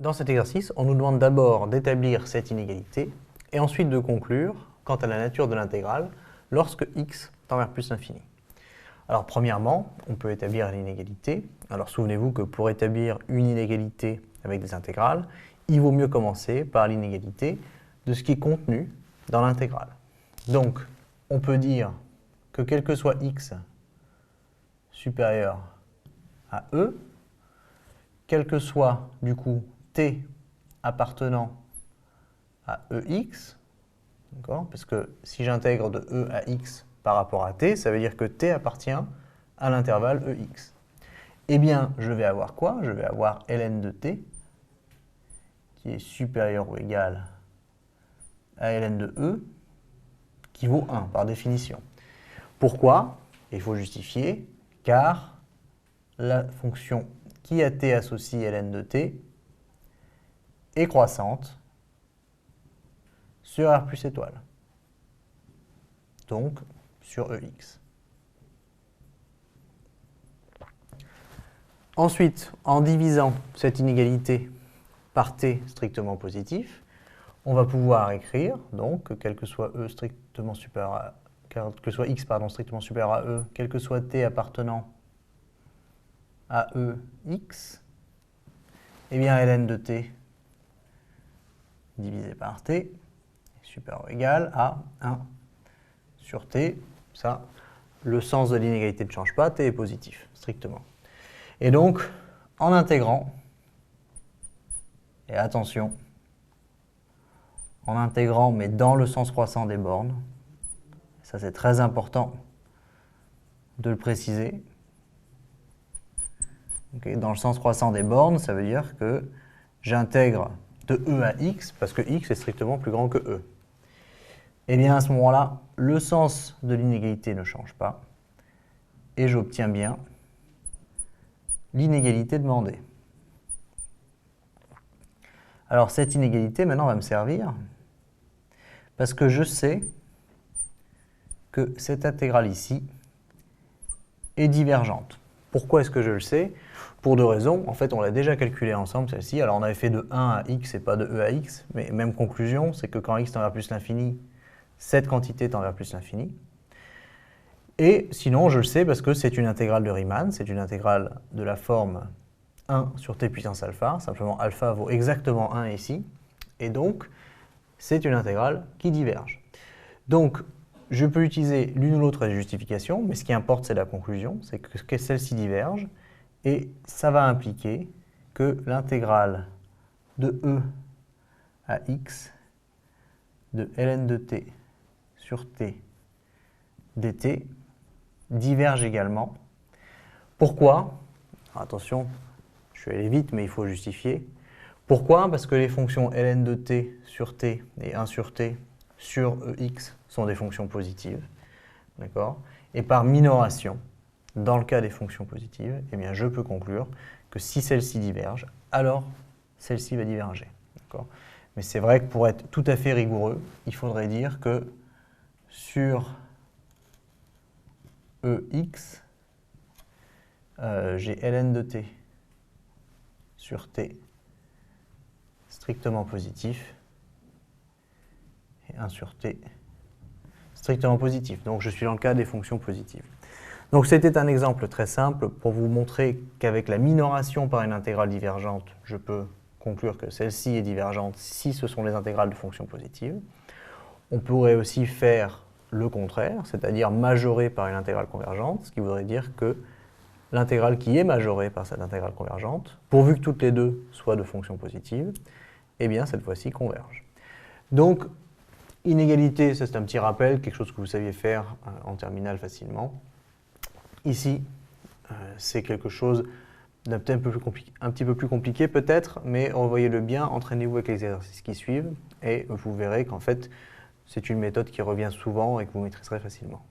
Dans cet exercice, on nous demande d'abord d'établir cette inégalité et ensuite de conclure quant à la nature de l'intégrale lorsque x tend vers plus l'infini. Alors premièrement, on peut établir l'inégalité. Alors souvenez-vous que pour établir une inégalité avec des intégrales, il vaut mieux commencer par l'inégalité de ce qui est contenu dans l'intégrale. Donc, on peut dire que quel que soit x supérieur à e, quel que soit du coup t appartenant à ex, d'accord, parce que si j'intègre de e à x par rapport à t, ça veut dire que t appartient à l'intervalle ex. Eh bien, je vais avoir quoi? Je vais avoir ln de t qui est supérieur ou égal à ln de e qui vaut 1 par définition. Pourquoi? Il faut justifier, car la fonction qui à t associe ln de t est croissante sur R plus étoile, donc sur ex. Ensuite, en divisant cette inégalité par t strictement positif, on va pouvoir écrire donc que quel que soit e strictement supérieur à quel que soit x strictement supérieur à e, quel que soit t appartenant à ex, eh bien ln de t divisé par t est supérieur ou égal à 1 sur t. Ça, le sens de l'inégalité ne change pas, t est positif, strictement. Et donc, en intégrant, et attention, en intégrant, mais dans le sens croissant des bornes, ça c'est très important de le préciser. Okay, dans le sens croissant des bornes, ça veut dire que j'intègre de e à x, parce que x est strictement plus grand que e. Et bien à ce moment-là, le sens de l'inégalité ne change pas, et j'obtiens bien l'inégalité demandée. Alors cette inégalité maintenant va me servir parce que je sais que cette intégrale ici est divergente. Pourquoi est-ce que je le sais? Pour deux raisons. En fait, on l'a déjà calculé ensemble, celle-ci. Alors on avait fait de 1 à x et pas de e à x, mais même conclusion, c'est que quand x tend vers plus l'infini, cette quantité tend vers plus l'infini. Et sinon, je le sais parce que c'est une intégrale de Riemann, c'est une intégrale de la forme 1 sur t puissance alpha, simplement alpha vaut exactement 1 ici, et donc c'est une intégrale qui diverge. Donc, je peux utiliser l'une ou l'autre des justifications, mais ce qui importe, c'est la conclusion, c'est que celle-ci diverge, et ça va impliquer que l'intégrale de e à x de ln de t sur t dt diverge également. Pourquoi? Alors, attention, je vais aller vite, mais il faut justifier. Pourquoi? Parce que les fonctions ln de t sur t et 1 sur t sur ex sont des fonctions positives. D'accord? Et par minoration, dans le cas des fonctions positives, eh bien, je peux conclure que si celle-ci diverge, alors celle-ci va diverger. D'accord? Mais c'est vrai que pour être tout à fait rigoureux, il faudrait dire que sur ex, j'ai ln de t sur t strictement positif et 1 sur t strictement positif. Donc je suis dans le cas des fonctions positives. Donc c'était un exemple très simple pour vous montrer qu'avec la minoration par une intégrale divergente, je peux conclure que celle-ci est divergente si ce sont les intégrales de fonctions positives. On pourrait aussi faire le contraire, c'est-à-dire majorer par une intégrale convergente, ce qui voudrait dire que l'intégrale qui est majorée par cette intégrale convergente, pourvu que toutes les deux soient de fonctions positives, eh bien cette fois-ci converge. Donc, inégalité, ça c'est un petit rappel, quelque chose que vous saviez faire en terminale facilement. Ici, c'est quelque chose d'un petit peu plus compliqué peut-être, mais revoyez-le bien, entraînez-vous avec les exercices qui suivent, et vous verrez qu'en fait, c'est une méthode qui revient souvent et que vous maîtriserez facilement.